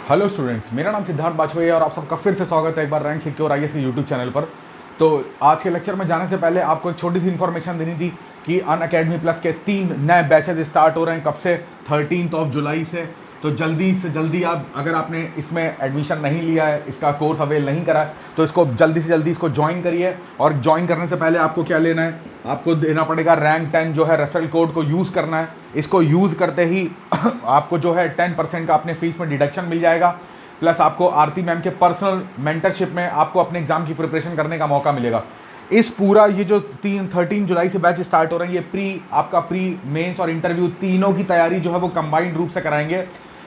Hello students, मेरा नाम सिद्धार्थ बाजपेयी है और आप सबका फिर से स्वागत है एक बार रैंक सिक्योर आईएएस के यूट्यूब चैनल पर। तो आज के लेक्चर में जाने से पहले आपको एक छोटी सी इन्फॉर्मेशन देनी थी कि अनअकैडमी प्लस के 3 नए बैचेज स्टार्ट हो रहे हैं। कब से? 13 जुलाई से। तो जल्दी से जल्दी आप, अगर आपने इसमें एडमिशन नहीं लिया है, इसका कोर्स अवेल नहीं करा है, तो इसको जल्दी से जल्दी इसको ज्वाइन करिए। और ज्वाइन करने से पहले आपको क्या लेना है? आपको देना पड़ेगा रैंक 10 जो है, रेफरल कोड को यूज़ करना है। इसको यूज़ करते ही आपको जो है 10% का अपने फीस में डिडक्शन मिल जाएगा। प्लस आपको आरती मैम के पर्सनल मेंटरशिप में आपको अपने एग्जाम की प्रिपरेशन करने का मौका मिलेगा। इस पूरा ये जो 13 जुलाई से बैच स्टार्ट हो रहे हैं, ये आपका प्री मेंस और इंटरव्यू तीनों की तैयारी जो है वो कंबाइंड रूप से कराएंगे।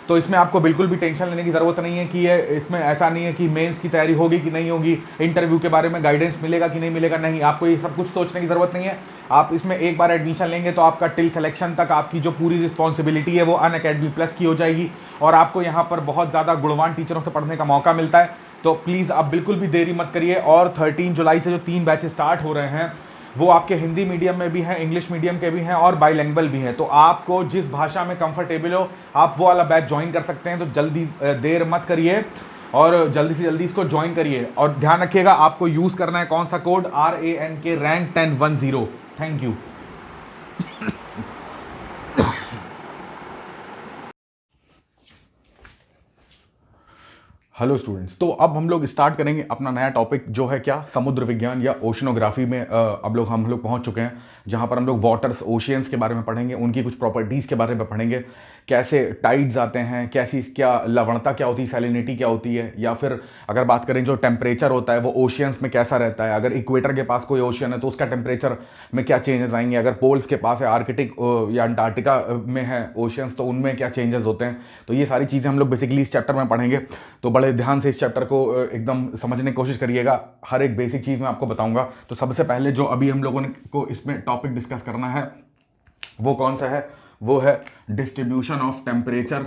तो इसमें आपको बिल्कुल भी टेंशन लेने की ज़रूरत नहीं है कि ये इसमें ऐसा नहीं है कि मेंस की तैयारी होगी कि नहीं होगी, इंटरव्यू के बारे में गाइडेंस मिलेगा कि नहीं मिलेगा। नहीं, आपको ये सब कुछ सोचने की ज़रूरत नहीं है। आप इसमें एक बार एडमिशन लेंगे तो आपका टिल सिलेक्शन तक आपकी जो पूरी रिस्पॉन्सिबिलिटी है वो अनअकैडमी प्लस की हो जाएगी। और आपको यहाँ पर बहुत ज़्यादा गुणवान टीचरों से पढ़ने का मौका मिलता है। तो प्लीज़ आप बिल्कुल भी देरी मत करिए। और 13 जुलाई से जो 3 बैच स्टार्ट हो रहे हैं वो आपके हिंदी मीडियम में भी हैं, इंग्लिश मीडियम के भी हैं और बाइलैंग्वेज भी हैं। तो आपको जिस भाषा में कंफर्टेबल हो आप वो वाला बैच ज्वाइन कर सकते हैं। तो जल्दी देर मत करिए और जल्दी से जल्दी इसको ज्वाइन करिए। और ध्यान रखिएगा, आपको यूज़ करना है कौन सा code? RANK rank 1010। Thank you. Hello students, तो अब हम लोग स्टार्ट करेंगे अपना नया टॉपिक जो है क्या? समुद्र विज्ञान या ओशनोग्राफी में अब हम लोग पहुंच चुके हैं, जहां पर हम लोग वाटर्स, ओशियंस के बारे में पढ़ेंगे, उनकी कुछ प्रॉपर्टीज़ के बारे में पढ़ेंगे, कैसे टाइड्स आते हैं, कैसी क्या लवणता क्या होती है, सैलिनिटी क्या होती है, या फिर अगर बात करें जो टेम्परेचर होता है वो ओशियंस में कैसा रहता है। अगर इक्वेटर के पास कोई ओशियन है तो उसका टेम्परेचर में क्या चेंजेस आएंगे। अगर पोल्स के पास है, आर्कटिक या अंटार्कटिका में है ओशियंस, तो उनमें क्या चेंजेस होते हैं। तो ये सारी चीज़ें हम लोग बेसिकली इस चैप्टर में पढ़ेंगे। तो बड़े ध्यान से इस चैप्टर को एकदम समझने की कोशिश करिएगा। हर एक बेसिक चीज़ मैं आपको बताऊंगा। तो सबसे पहले जो अभी हम लोगों को इसमें टॉपिक डिस्कस करना है वो कौन सा है? वो है distribution of temperature.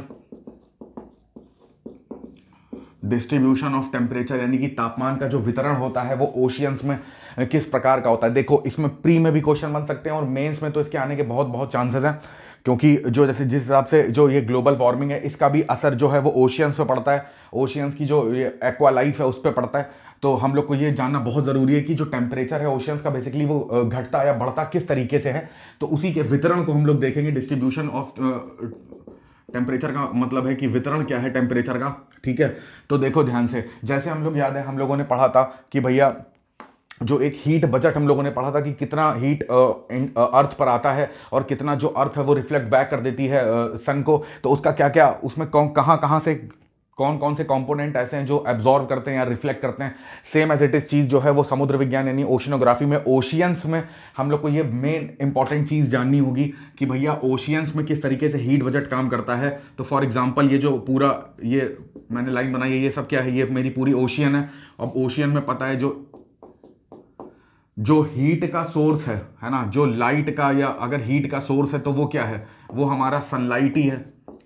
Distribution of temperature यानी कि तापमान का जो वितरण होता है वो ओशियंस में किस प्रकार का होता है। देखो, इसमें प्री में भी क्वेश्चन बन सकते हैं और मेंस में तो इसके आने के बहुत बहुत चांसेस हैं, क्योंकि जो जैसे जिस हिसाब से जो ये ग्लोबल वार्मिंग है इसका भी असर जो है वो ओशियंस पे पड़ता है। ओशियंस की जो ये एक्वा लाइफ है उस पर पड़ता है। तो हम लोग को ये जानना बहुत ज़रूरी है कि जो टेम्परेचर है ओशियंस का बेसिकली वो घटता या बढ़ता किस तरीके से है। तो उसी के वितरण को हम लोग देखेंगे। डिस्ट्रीब्यूशन ऑफ टेम्परेचर का मतलब है कि वितरण क्या है टेम्परेचर का। ठीक है, तो देखो ध्यान से, जैसे हम लोग याद है हम लोगों ने पढ़ा था कि भैया जो एक हीट बजट हम लोगों ने पढ़ा था कि कितना हीट अर्थ पर आता है और कितना जो अर्थ है वो रिफ्लेक्ट बैक कर देती है सन को। तो उसका क्या क्या, उसमें कहाँ से कौन कौन से कंपोनेंट ऐसे हैं जो एब्जॉर्व करते हैं या रिफ्लेक्ट करते हैं। सेम एज इट इज चीज़ जो है वो समुद्र विज्ञान यानी ओशियनोग्राफी में, ओशियंस में हम लोग को ये मेन इंपॉर्टेंट चीज़ जाननी होगी कि भैया ओशियंस में किस तरीके से हीट बजट काम करता है। तो फॉर एग्जांपल ये जो पूरा ये मैंने लाइन बनाई है, ये सब क्या है? ये मेरी पूरी ओशियन है। अब ओशियन में पता है जो हीट का सोर्स है ना, जो लाइट का, या अगर हीट का सोर्स है तो वो क्या है? वो हमारा सनलाइट ही है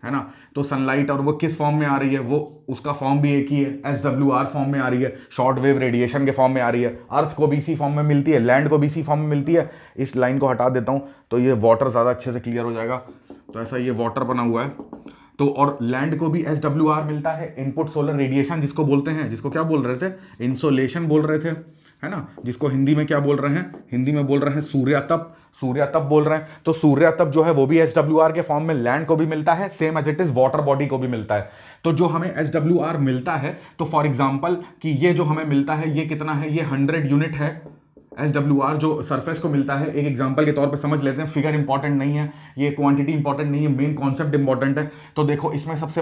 ना। तो सनलाइट, और वो किस फॉर्म में आ रही है? वो उसका फॉर्म भी एक ही है, SWR फॉर्म में आ रही है, शॉर्ट वेव रेडिएशन के फॉर्म में आ रही है। अर्थ को भी इसी फॉर्म में मिलती है, लैंड को भी इसी फॉर्म में मिलती है। इस लाइन को हटा देता हूं तो ये वाटर ज़्यादा अच्छे से क्लियर हो जाएगा। तो ऐसा ये वाटर बना हुआ है। तो और लैंड को भी SWR मिलता है, इनपुट सोलर रेडिएशन जिसको बोलते हैं, जिसको क्या बोल रहे थे? इंसोलेशन बोल रहे थे, है ना। जिसको हिंदी में क्या बोल रहे हैं? हिंदी में बोल रहे हैं सूर्यातप। सूर्यातप बोल रहे हैं। तो सूर्यातप जो है वो भी SWR के फॉर्म में लैंड को भी मिलता है, same as it is water body को भी मिलता है। तो जो हमें SWR मिलता है, तो फॉर एग्जांपल कि ये जो हमें मिलता है ये कितना है? ये 100 यूनिट है। SWR जो सरफेस को मिलता है, एक एग्जांपल के तौर पे समझ लेते हैं। फिगर इंपॉर्टेंट नहीं है, ये क्वांटिटी इंपॉर्टेंट नहीं है, मेन कॉन्सेप्ट इंपॉर्टेंट है। तो देखो, इसमें सबसे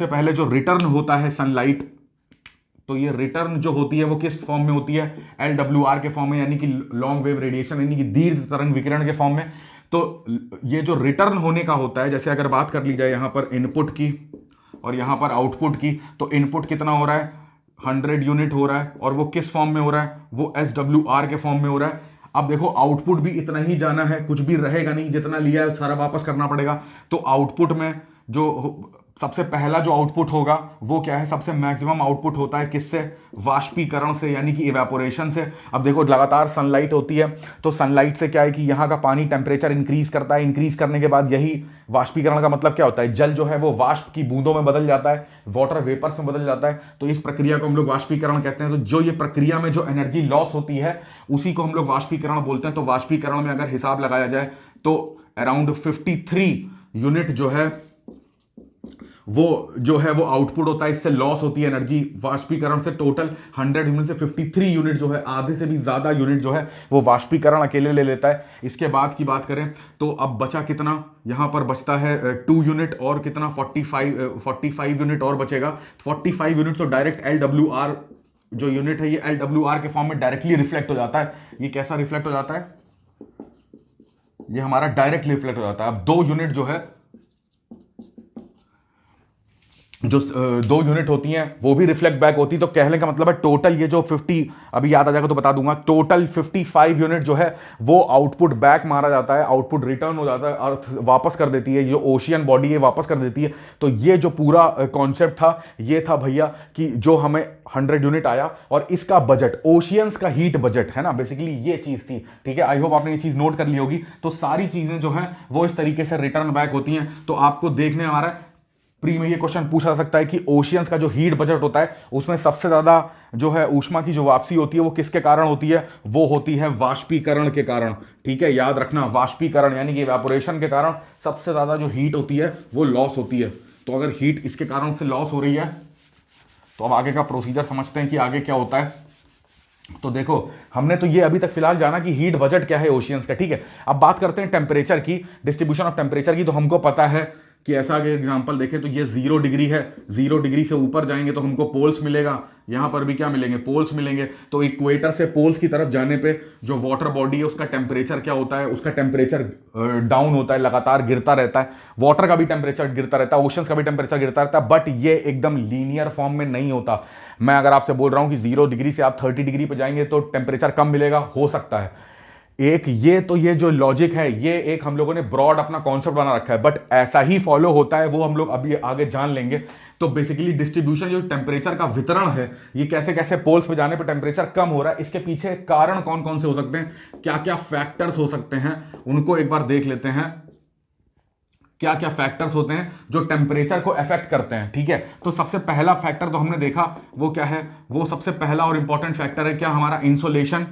पहले जो रिटर्न होता है सनलाइट, तो ये रिटर्न जो होती है वो किस फॉर्म में होती है? LWR के फॉर्म में, यानी कि लॉन्ग वेव रेडिएशन यानी कि दीर्घ तरंग विकिरण के फॉर्म में। तो ये जो रिटर्न होने का होता है, जैसे अगर बात कर ली जाए यहाँ पर इनपुट की और यहाँ पर आउटपुट की, तो इनपुट कितना हो रहा है? 100 यूनिट हो रहा है। और वो किस फॉर्म में हो रहा है? वो SWR के फॉर्म में हो रहा है। अब देखो, आउटपुट भी इतना ही जाना है, कुछ भी रहेगा नहीं, जितना लिया है सारा वापस करना पड़ेगा। तो आउटपुट में जो सबसे पहला जो आउटपुट होगा वो क्या है, सबसे मैक्सिमम आउटपुट होता है किससे, वाष्पीकरण से, यानी कि इवेपोरेशन से। अब देखो लगातार सनलाइट होती है, तो सनलाइट से क्या है कि यहाँ का पानी टेम्परेचर इंक्रीज करता है, इंक्रीज करने के बाद यही वाष्पीकरण का मतलब क्या होता है, जल जो है वो वाष्प की बूंदों में बदल जाता है, वाटर वेपर्स में बदल जाता है। तो इस प्रक्रिया को हम लोग वाष्पीकरण कहते हैं। तो जो ये प्रक्रिया में जो एनर्जी लॉस होती है उसी को हम लोग वाष्पीकरण बोलते हैं। तो वाष्पीकरण में अगर हिसाब लगाया जाए तो अराउंड 53 यूनिट जो है वो आउटपुट होता है, इससे लॉस होती है एनर्जी वाष्पीकरण से। टोटल 100 यूनिट से 53 यूनिट जो है, आधे से भी ज्यादा यूनिट जो है वो वाष्पीकरण अकेले ले लेता है। इसके बाद की बात करें तो अब बचा कितना, यहां पर बचता है 2 यूनिट और कितना 45 यूनिट और बचेगा। 45 यूनिट तो डायरेक्ट LWR जो यूनिट है ये LWR के फॉर्म में डायरेक्टली रिफ्लेक्ट हो जाता है। ये कैसा रिफ्लेक्ट हो जाता है, ये हमारा डायरेक्ट रिफ्लेक्ट हो जाता है। अब 2 यूनिट जो है, जो 2 यूनिट होती हैं वो भी रिफ्लेक्ट बैक होती है। तो कहने का मतलब है टोटल ये जो 50, अभी याद आ जाएगा तो बता दूंगा, टोटल 55 यूनिट जो है वो आउटपुट बैक मारा जाता है, आउटपुट रिटर्न हो जाता है, अर्थ वापस कर देती है, जो ओशियन बॉडी है वापस कर देती है। तो ये जो पूरा कॉन्सेप्ट था ये था भैया कि जो हमें 100 यूनिट आया और इसका बजट, ओशियंस का हीट बजट है ना, बेसिकली ये चीज थी। ठीक है, आई होप आपने ये चीज नोट कर ली होगी। तो सारी चीजें जो है वो इस तरीके से रिटर्न बैक होती हैं। तो आपको देखने आ रहा है प्री में ये क्वेश्चन पूछा जा सकता है कि ओशियंस का जो हीट बजट होता है उसमें सबसे ज्यादा जो है ऊष्मा की जो वापसी होती है वो किसके कारण होती है, वो होती है वाष्पीकरण के कारण। ठीक है, याद रखना, वाष्पीकरण यानी कि इवेपोरेशन के कारण सबसे ज्यादा जो हीट होती है वो लॉस होती है। तो अगर हीट इसके कारण से लॉस हो रही है तो अब आगे का प्रोसीजर समझते हैं कि आगे क्या होता है। तो देखो हमने तो ये अभी तक फिलहाल जाना कि हीट बजट क्या है ओशियंस का। ठीक है, अब बात करते हैं टेम्परेचर की, डिस्ट्रीब्यूशन ऑफ टेम्परेचर की। तो हमको पता है कि ऐसा अगर एग्जांपल देखें तो ये 0 डिग्री है, 0 डिग्री से ऊपर जाएंगे तो हमको पोल्स मिलेगा, यहां पर भी क्या मिलेंगे, पोल्स मिलेंगे। तो इक्वेटर से पोल्स की तरफ जाने पे जो वाटर बॉडी है उसका टेम्परेचर क्या होता है, उसका टेम्परेचर डाउन होता है, लगातार गिरता रहता है। वाटर का भी टेम्परेचर गिरता रहता है, ओशंस का भी टेम्परेचर गिरता रहता है, बट ये एकदम लीनियर फॉर्म में नहीं होता। मैं अगर आपसे बोल रहा हूं कि 0 डिग्री से आप 30 डिग्री पे जाएंगे तो टेम्परेचर कम मिलेगा, हो सकता है। एक ये जो लॉजिक है ये एक हम लोगों ने ब्रॉड अपना कॉन्सेप्ट बना रखा है, बट ऐसा ही फॉलो होता है वो हम लोग अभी आगे जान लेंगे। तो बेसिकली डिस्ट्रीब्यूशन, जो टेम्परेचर का वितरण है, ये कैसे कैसे पोल्स पे जाने पे टेम्परेचर कम हो रहा है, इसके पीछे कारण कौन कौन से हो सकते हैं, क्या क्या फैक्टर्स हो सकते हैं, उनको एक बार देख लेते हैं। क्या क्या फैक्टर्स होते हैं जो टेम्परेचर को अफेक्ट करते हैं। ठीक है, तो सबसे पहला फैक्टर तो हमने देखा वो क्या है, वो सबसे पहला और इंपॉर्टेंट फैक्टर है क्या, हमारा इंसोलेशन।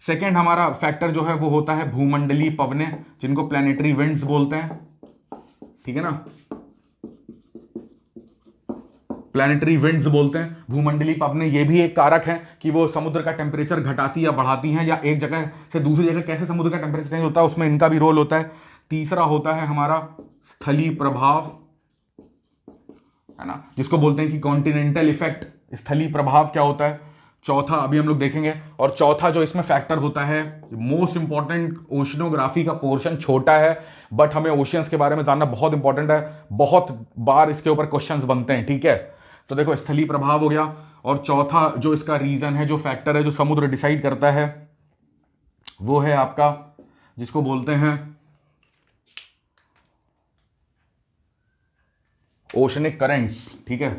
सेकेंड हमारा फैक्टर जो है वो होता है भूमंडलीय पवनें, जिनको प्लैनेटरी विंड्स बोलते हैं। ठीक है ना, प्लैनेटरी विंड्स बोलते हैं भूमंडलीय पवनें। ये भी एक कारक है कि वो समुद्र का टेम्परेचर घटाती या बढ़ाती हैं, या एक जगह से दूसरी जगह कैसे समुद्र का टेम्परेचर चेंज होता है उसमें इनका भी रोल होता है। तीसरा होता है हमारा स्थलीय प्रभाव, है ना, जिसको बोलते हैं कि कॉन्टिनेंटल इफेक्ट। स्थलीय प्रभाव क्या होता है, चौथा अभी हम लोग देखेंगे। और चौथा जो इसमें फैक्टर होता है, मोस्ट इंपॉर्टेंट, ओशनोग्राफी का पोर्शन छोटा है बट हमें ओशियंस के बारे में जानना बहुत इंपॉर्टेंट है, बहुत बार इसके ऊपर क्वेश्चंस बनते हैं। ठीक है, तो देखो स्थलीय प्रभाव हो गया, और चौथा जो इसका रीजन है, जो फैक्टर है, जो समुद्र डिसाइड करता है, वो है आपका, जिसको बोलते हैं ओशनिक करेंट्स। ठीक है,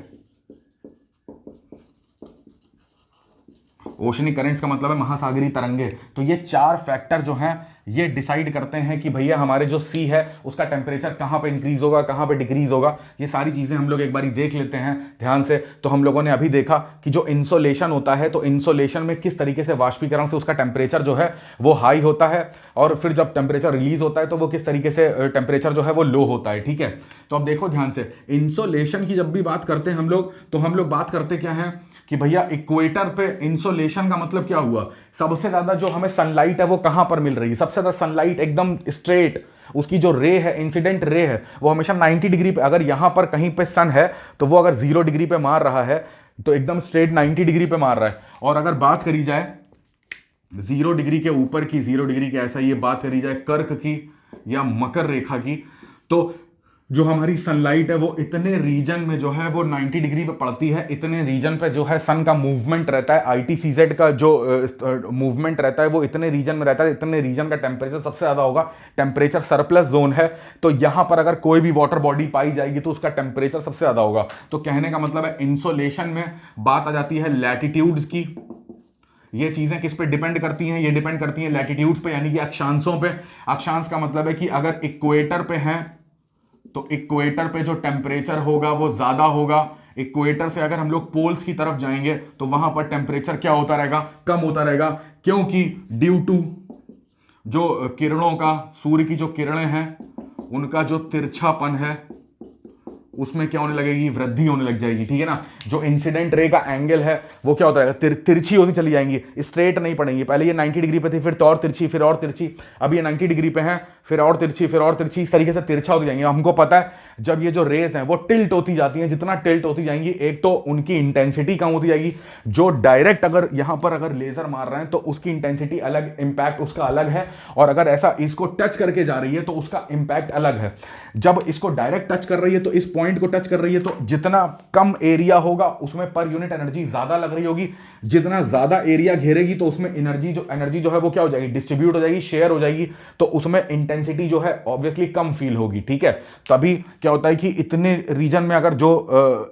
ओशनिक करेंट्स का मतलब है महासागरीय तरंगे। तो ये 4 फैक्टर जो हैं ये डिसाइड करते हैं कि भैया हमारे जो सी है उसका टेम्परेचर कहाँ पे इंक्रीज होगा, कहाँ पे डिक्रीज होगा। ये सारी चीज़ें हम लोग एक बारी देख लेते हैं ध्यान से। तो हम लोगों ने अभी देखा कि जो इंसोलेशन होता है, तो इंसोलेशन में किस तरीके से वाष्पीकरण से उसका टेम्परेचर जो है वो हाई होता है, और फिर जब टेम्परेचर रिलीज होता है तो वो किस तरीके से टेम्परेचर जो है वो लो होता है। ठीक है, तो अब देखो ध्यान से, इंसोलेशन की जब भी बात करते हैं हम लोग, तो हम लोग बात करते क्या है कि भैया इक्वेटर पे इंसोलेशन का मतलब क्या हुआ, सबसे ज्यादा जो हमें सनलाइट है वो कहां पर मिल रही है, सबसे ज्यादा सनलाइट एकदम स्ट्रेट, उसकी जो रे है, इंसिडेंट रे है, वो हमेशा 90 डिग्री पे, अगर यहां पर कहीं पे सन है तो वो अगर 0 डिग्री पे मार रहा है तो एकदम स्ट्रेट 90 डिग्री पे मार रहा है। और अगर बात करी जाए 0 डिग्री के ऊपर की, 0 डिग्री के ऐसा ये बात करी जाए कर्क की या मकर रेखा की, तो जो हमारी सनलाइट है वो इतने रीजन में जो है वो 90 डिग्री पे पड़ती है, इतने रीजन पे जो है सन का मूवमेंट रहता है, ITCZ का जो मूवमेंट रहता है वो इतने रीजन में रहता है, इतने रीजन का टेम्परेचर सबसे ज्यादा होगा, टेम्परेचर सरप्लस जोन है। तो यहां पर अगर कोई भी वाटर बॉडी पाई जाएगी तो उसका टेम्परेचर सबसे ज्यादा होगा। तो कहने का मतलब है इंसोलेशन में बात आ जाती है लैटिट्यूड्स की। ये चीजें किस पे डिपेंड करती हैं? ये डिपेंड करती हैं लैटिट्यूड्स पे, यानी कि अक्षांशों पे। अक्षांश का मतलब है कि अगर इक्वेटर पे हैं तो इक्वेटर पे जो टेम्परेचर होगा वो ज्यादा होगा। इक्वेटर से अगर हम लोग पोल्स की तरफ जाएंगे तो वहां पर टेम्परेचर क्या होता रहेगा? कम होता रहेगा, क्योंकि ड्यू टू जो किरणों का, सूर्य की जो किरणें हैं उनका जो तिरछापन है उसमें क्या होने लगेगी? वृद्धि होने लग जाएगी, ठीक है ना। जो इंसिडेंट रे का एंगल है वो क्या होता है? तिरछी होती चली जाएंगी, स्ट्रेट नहीं पड़ेंगी। पहले ये 90 डिग्री पे थी, फिर तो और तिरछी, फिर और तिरछी, अब ये 90 डिग्री पे है, फिर और तिरछी, फिर और तिरछी, इस तरीके से तिरछा होती जाएंगी। हमको पता है जब ये जो रेस हैं वो टिल्ट होती जाती हैं, जितना टिल्ट होती जाएंगी एक तो उनकी इंटेंसिटी कम होती जाएगी। जो डायरेक्ट अगर यहां पर अगर लेजर मार रहे हैं तो उसकी इंटेंसिटी अलग, इंपैक्ट उसका अलग है, और अगर ऐसा इसको टच करके जा रही है तो उसका इंपैक्ट अलग है। जब इसको डायरेक्ट टच कर रही है तो इस पॉइंट को टच कर रही है तो जितना कम एरिया होगा उसमें पर यूनिट एनर्जी ज्यादा लग रही होगी, जितना ज्यादा एरिया घेरेगी तो उसमें एनर्जी जो है वो क्या हो जाएगी? डिस्ट्रीब्यूट हो जाएगी, शेयर हो जाएगी, तो उसमें इंटेंसिटी जो है ऑब्वियसली कम फील होगी, ठीक है। तभी क्या होता है कि इतने रीजन में अगर जो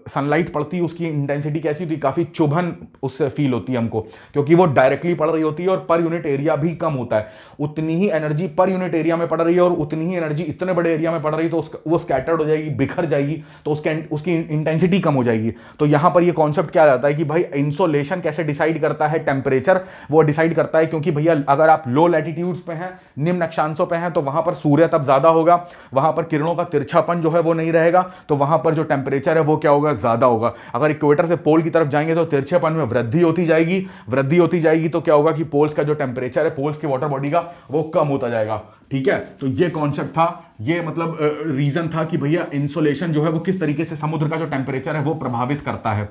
सनलाइट पड़ती है उसकी इंटेंसिटी कैसी होती है? काफी चुभन उससे फील होती है हमको, क्योंकि वो डायरेक्टली पड़ रही होती है और पर यूनिट एरिया भी कम होता है। उतनी ही एनर्जी पर यूनिट एरिया में पड़ रही है और उतनी ही एनर्जी इतने बड़े एरिया में पड़ रही है तो वो स्कैटर्ड हो जाएगी, बिखर जाएगी, तो उसकी इंटेंसिटी कम हो जाएगी। तो यहां पर ये कॉन्सेप्ट क्या जाता है कि भाई इंसोलेशन कैसे डिसाइड करता है टेम्परेचर? वो डिसाइड करता है क्योंकि भैया अगर आप लो लैटिट्यूड्स पे हैं, निम्न अक्षांशों पे हैं, तो वहां पर सूर्य तब ज्यादा होगा, वहां पर किरणों का तिरछापन जो है वो नहीं रहेगा, तो वहां पर जो टेम्परेचर है वो क्या होगा? ज्यादा होगा। अगर इक्वेटर से पोल की तरफ जाएंगे तो तिरछेपन में वृद्धि होती जाएगी, वृद्धि होती जाएगी तो क्या होगा कि पोल्स का जो टेम्परेचर है, पोल्स की वाटर बॉडी का, वो कम होता जाएगा, ठीक है। तो ये कॉन्सेप्ट था, ये मतलब रीजन था कि भैया इंसोलेशन जो है वो किस तरीके से समुद्र का जो टेम्परेचर है वो प्रभावित करता है।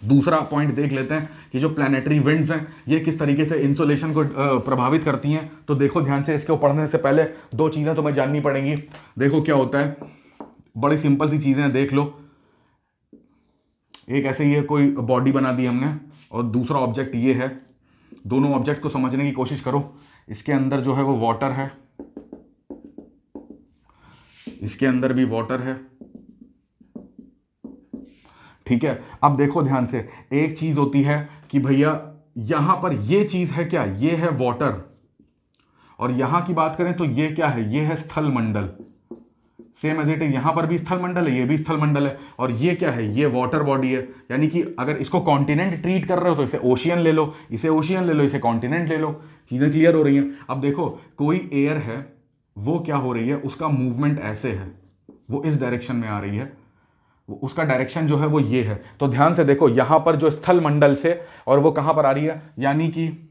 दूसरा पॉइंट देख लेते हैं कि जो प्लैनेटरी विंड्स हैं ये किस तरीके से इंसोलेशन को प्रभावित करती हैं। तो देखो ध्यान से, इसको पढ़ने से पहले दो चीजें तुम्हें जाननी पड़ेंगी। देखो क्या होता है, बड़ी सिंपल सी चीजें हैं, देख लो। एक ऐसे ये कोई बॉडी बना दी हमने और दूसरा ऑब्जेक्ट ये है, दोनों ऑब्जेक्ट को समझने की कोशिश करो। इसके अंदर जो है वो वाटर है, इसके अंदर भी वाटर है, ठीक है। अब देखो ध्यान से, एक चीज होती है कि भैया यहां पर ये चीज है क्या? ये है वाटर, और यहां की बात करें तो ये क्या है? ये है स्थल मंडल। सेम एज इट इज, यहां पर भी स्थल मंडल है, ये भी स्थल मंडल है, और ये क्या है? ये वाटर बॉडी है। यानी कि अगर इसको कॉन्टिनेंट ट्रीट कर रहे हो तो इसे ओशियन ले लो, इसे ओशियन ले लो, इसे कॉन्टिनेंट ले लो। चीजें क्लियर हो रही हैं? अब देखो कोई एयर है, वो क्या हो रही है? उसका मूवमेंट ऐसे है, वो इस डायरेक्शन में आ रही है, उसका डायरेक्शन जो है वो ये है। तो ध्यान से देखो, यहां पर जो स्थल मंडल से, और वो कहां पर आ रही है? यानी कि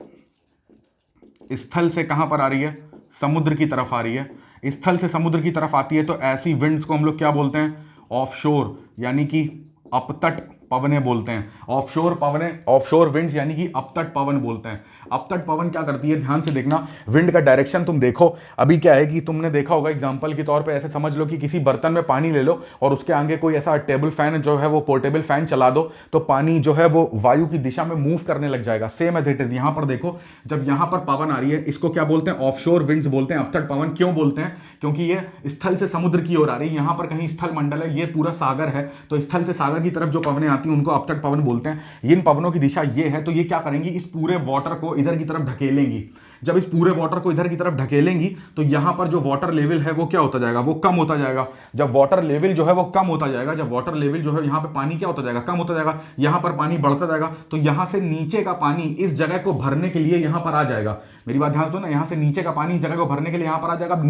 स्थल से कहां पर आ रही है? समुद्र की तरफ आ रही है। स्थल से समुद्र की तरफ आती है तो ऐसी विंड्स को हम लोग क्या बोलते हैं? ऑफशोर, यानी कि अपतट पवनें बोलते हैं। ऑफशोर पवनें, ऑफशोर विंड्स यानी कि अपतट पवन बोलते हैं। अपतट पवन क्या करती है? ध्यान से देखना, विंड का डायरेक्शन तुम देखो। अभी क्या है कि तुमने देखा होगा, एग्जांपल के तौर पे ऐसे समझ लो कि किसी बर्तन में पानी ले लो और उसके आगे कोई ऐसा टेबल फैन जो है वो पोर्टेबल फैन चला दो, तो पानी जो है वो वायु की दिशा में मूव करने लग जाएगा। सेम एज इट इज यहां पर देखो, जब यहां पर पवन आ रही है, इसको क्या बोलते हैं? ऑफशोर विंड्स बोलते हैं। अपतट पवन क्यों बोलते हैं? क्योंकि ये स्थल से समुद्र की ओर आ रही है। यहां पर कहीं स्थल मंडल है, ये पूरा सागर है, तो स्थल से सागर की तरफ जो पवनें आती हैं उनको अपतट पवन बोलते हैं। इन पवनों की दिशा ये है, तो ये क्या करेंगी? इस पूरे वाटर को इधर की तरफ ढकेलेंगी। जब इस पूरे वाटर को इधर की तरफ ढकेलेंगी तो यहां पर जो वाटर लेवल है वो क्या होता जाएगा? वो कम होता जाएगा। जब वाटर लेवल जो है वो कम होता जाएगा, जब वाटर लेवल जो है यहां पे पानी क्या होता जाएगा? कम होता जाएगा। यहां पर पानी बढ़ता जाएगा, तो यहां से नीचे का पानी इस जगह को भरने के लिए यहां पर आ जाएगा। मेरी बात ध्यान दो ना, यहां से नीचे का पानी इस जगह को भरने के लिए यहां पर आ जाएगा।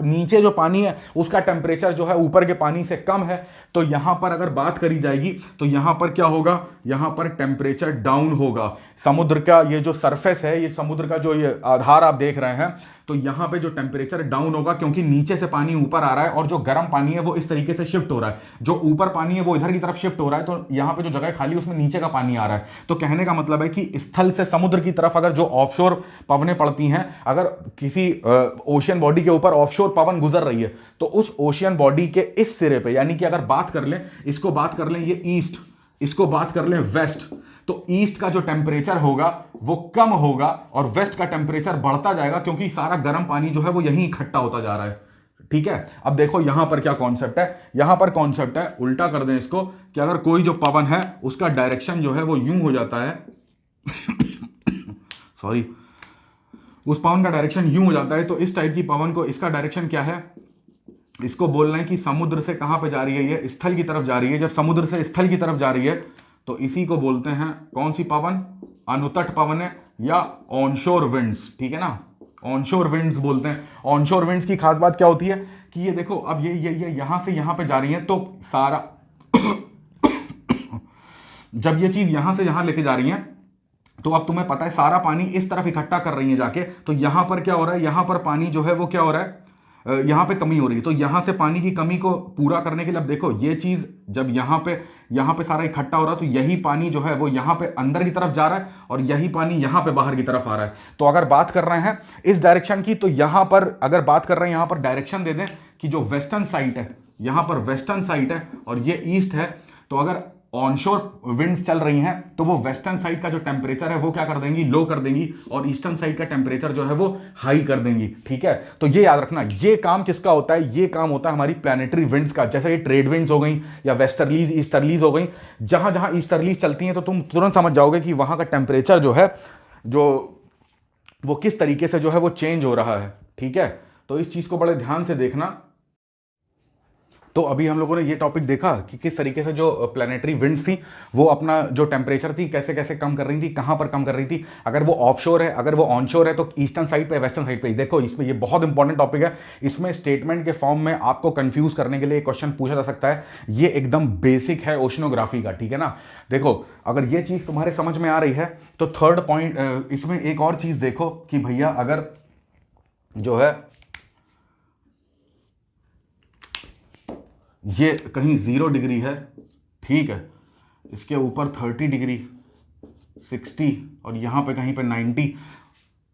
नीचे जो पानी है उसका टेम्परेचर जो है ऊपर के पानी से कम है, तो यहां पर अगर बात करी जाएगी तो यहां पर क्या होगा? यहां पर टेम्परेचर डाउन होगा। समुद्र का ये जो सरफेस है, ये समुद्र का जो ये धार आप देख रहे हैं, तो यहाँ पे जो टेम्परेचर डाउन होगा क्योंकि नीचे से पानी ऊपर आ रहा है और जो गर्म पानी है वो इस तरीके से शिफ्ट हो रहा है, जो ऊपर पानी है वो इधर की तरफ शिफ्ट हो रहा है, तो यहाँ पे जो जगह खाली उसमें नीचे का पानी आ रहा है। तो कहने का मतलब है कि स्थल से समुद्र की तरफ अगर जो ऑफशोर पवनें पड़ती हैं, अगर किसी ओशियन बॉडी के ऊपर ऑफशोर पवन गुजर रही है, तो उस ओशियन बॉडी के इस सिरे पे, यानी कि अगर बात कर लें, इसको बात कर लें ये ईस्ट, इसको बात कर लें वेस्ट, तो ईस्ट का जो टेम्परेचर होगा वो कम होगा और वेस्ट का टेम्परेचर बढ़ता जाएगा, क्योंकि सारा गर्म पानी जो है वो यहीं इकट्ठा होता जा रहा है। ठीक है, अब देखो यहां पर क्या कॉन्सेप्ट है, यहां पर कॉन्सेप्ट है, उल्टा कर दें इसको, कि अगर कोई जो पवन है उसका डायरेक्शन जो है वो यूं हो जाता है सॉरी, उस पवन का डायरेक्शन यूं हो जाता है, तो इस टाइप की पवन को, इसका डायरेक्शन क्या है, इसको बोल रहे हैं कि समुद्र से कहां पे जा रही है, ये स्थल की तरफ जा रही है। जब समुद्र से स्थल की तरफ जा रही है तो इसी को बोलते हैं कौन सी पवन, अनुतट पवन है या ऑनशोर विंड्स। ठीक है ना, ऑनशोर विंड्स बोलते हैं। ऑनशोर विंड्स की खास बात क्या होती है कि ये देखो, अब ये यहां से यहां पे जा रही है, तो सारा जब ये चीज यहां से यहां लेके जा रही है, तो अब तुम्हें पता है सारा पानी इस तरफ इकट्ठा कर रही है जाके, तो यहां पर क्या हो रहा है, यहां पर पानी जो है वो क्या हो रहा है, यहां पे कमी हो रही है। तो यहां से पानी की कमी को पूरा करने के लिए, अब देखो ये चीज जब यहां पे सारा इकट्ठा हो रहा है, तो यही पानी जो है वो यहां पे अंदर की तरफ जा रहा है और यही पानी यहां पे बाहर की तरफ आ रहा है। तो अगर बात कर रहे हैं इस डायरेक्शन की, तो यहां पर अगर बात कर रहे हैं, यहां पर डायरेक्शन दे दें कि जो वेस्टर्न साइड है, यहां पर वेस्टर्न साइड है और ये ईस्ट है, तो अगर ऑनशोर विंड्स चल रही हैं तो वो वेस्टर्न साइड का जो टेम्परेचर है वो क्या कर देंगी, लो कर देंगी, और ईस्टर्न साइड का टेम्परेचर जो है वो हाई कर देंगी। ठीक है, तो ये याद रखना, ये काम किसका होता है, ये काम होता है हमारी प्लैनेटरी विंड्स का। जैसे ये ट्रेड विंड्स हो गई या वेस्टर्लीज ईस्टर्लीज हो गई, जहां जहां ईस्टर्लीज चलती हैं तो तुम तुरंत समझ जाओगे कि वहां का टेम्परेचर जो है वो किस तरीके से जो है वो चेंज हो रहा है। ठीक है, तो इस चीज को बड़े ध्यान से देखना। तो अभी हम लोगों ने ये टॉपिक देखा कि किस तरीके से जो प्लैनेटरी विंड्स थी वो अपना जो टेम्परेचर थी कैसे कैसे कम कर रही थी, कहां पर कम कर रही थी। अगर वो ऑफशोर है, अगर वो ऑनशोर है, तो ईस्टर्न साइड पे, वेस्टर्न साइड पे। देखो इसमें ये बहुत इंपॉर्टेंट टॉपिक है, इसमें स्टेटमेंट के फॉर्म में आपको कंफ्यूज करने के लिए क्वेश्चन पूछा जा सकता है। ये एकदम बेसिक है ओशनोग्राफी का। ठीक है ना, देखो अगर ये चीज तुम्हारे समझ में आ रही है तो थर्ड पॉइंट, इसमें एक और चीज देखो कि भैया अगर जो है ये कहीं 0 डिग्री है, ठीक है, इसके ऊपर 30 डिग्री, 60 और यहाँ पे कहीं पे 90,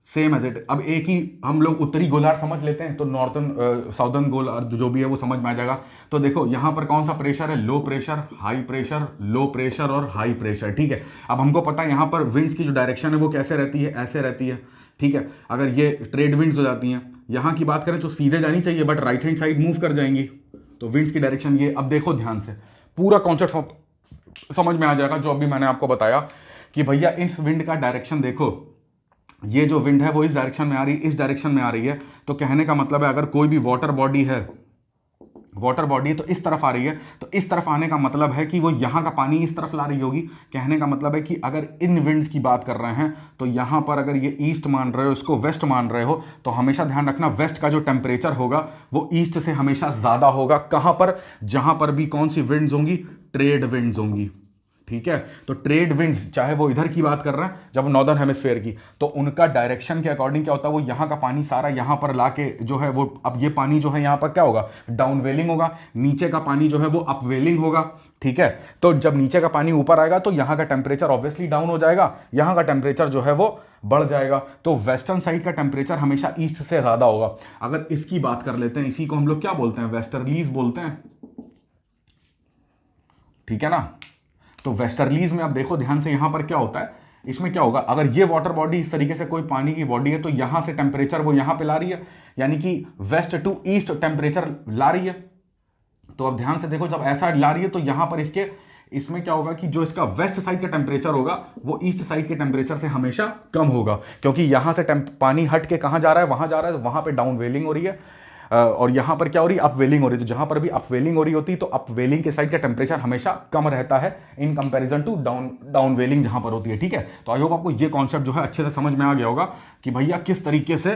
सेम एज इट। अब एक ही हम लोग उत्तरी गोलार्ध समझ लेते हैं तो नॉर्थन साउदर्न गोलार्ध जो भी है वो समझ में आ जाएगा। तो देखो यहाँ पर कौन सा प्रेशर है, low pressure, high pressure, low pressure और हाई प्रेशर। ठीक है, अब हमको पता है यहाँ पर विंड्स की जो डायरेक्शन है वो कैसे रहती है, ऐसे रहती है। ठीक है, अगर ये ट्रेड विंड्स हो जाती हैं, यहाँ की बात करें तो सीधे जानी चाहिए but right hand side move कर जाएंगी, तो विंड्स की डायरेक्शन ये। अब देखो ध्यान से, पूरा कॉन्सेप्ट समझ में आ जाएगा जो अभी मैंने आपको बताया कि भैया इस विंड का डायरेक्शन देखो, ये जो विंड है वो इस डायरेक्शन में आ रही है, इस डायरेक्शन में आ रही है। तो कहने का मतलब है अगर कोई भी वाटर बॉडी है तो इस तरफ आ रही है, तो इस तरफ आने का मतलब है कि वो यहाँ का पानी इस तरफ ला रही होगी। कहने का मतलब है कि अगर इन विंड्स की बात कर रहे हैं तो यहाँ पर अगर ये ईस्ट मान रहे हो, इसको वेस्ट मान रहे हो, तो हमेशा ध्यान रखना वेस्ट का जो टेम्परेचर होगा वो ईस्ट से हमेशा ज़्यादा होगा। कहाँ पर, जहाँ पर भी कौन सी विंड्स होंगी, ट्रेड विंड्स होंगी। ठीक है, तो ट्रेड विंड्स चाहे वो इधर की बात कर रहे हैं, जब नॉर्दर्न हेमिस्फीयर की, तो उनका डायरेक्शन के अकॉर्डिंग क्या होता है, वो यहाँ का पानी सारा यहाँ पर लाके जो है वो, अब ये पानी जो है यहाँ पर क्या होगा, डाउन वेलिंग होगा, नीचे का पानी जो है वो अप वेलिंग होगा। ठीक है, तो जब नीचे का पानी ऊपर आएगा तो यहाँ का टेम्परेचर ऑब्वियसली डाउन हो जाएगा, यहाँ का टेम्परेचर जो है वो बढ़ जाएगा। तो वेस्टर्न साइड का टेम्परेचर हमेशा ईस्ट से ज्यादा होगा। अगर इसकी बात कर लेते हैं, इसी को हम लोग क्या बोलते हैं, वेस्टर्लीज बोलते हैं। ठीक है ना, तो वेस्टर्लीज में अब देखो ध्यान से, यहां पर क्या होता है, इसमें क्या होगा, अगर ये वाटर बॉडी इस तरीके से कोई पानी की बॉडी है तो यहां से टेम्परेचर वो यहां पे ला रही है, यानी कि वेस्ट टू ईस्ट टेम्परेचर ला रही है। तो अब ध्यान से देखो, जब ऐसा ला रही है तो यहां पर इसमें क्या होगा कि जो इसका वेस्ट साइड का टेम्परेचर होगा वो ईस्ट साइड के टेम्परेचर से हमेशा कम होगा, क्योंकि यहां से पानी हट के कहां जा रहा है, वहां जा रहा है, तो वहां पे डाउन वेलिंग हो रही है, और यहां पर क्या हो रही है, अपवेलिंग हो रही है। तो जहां पर भी अपवेलिंग हो रही होती है तो अपवेलिंग के साइड का टेम्परेचर हमेशा कम रहता है इन कंपैरिजन टू डाउन वेलिंग जहां पर होती है। ठीक है, तो आई होप आपको ये कॉन्सेप्ट जो है अच्छे से समझ में आ गया होगा कि भैया किस तरीके से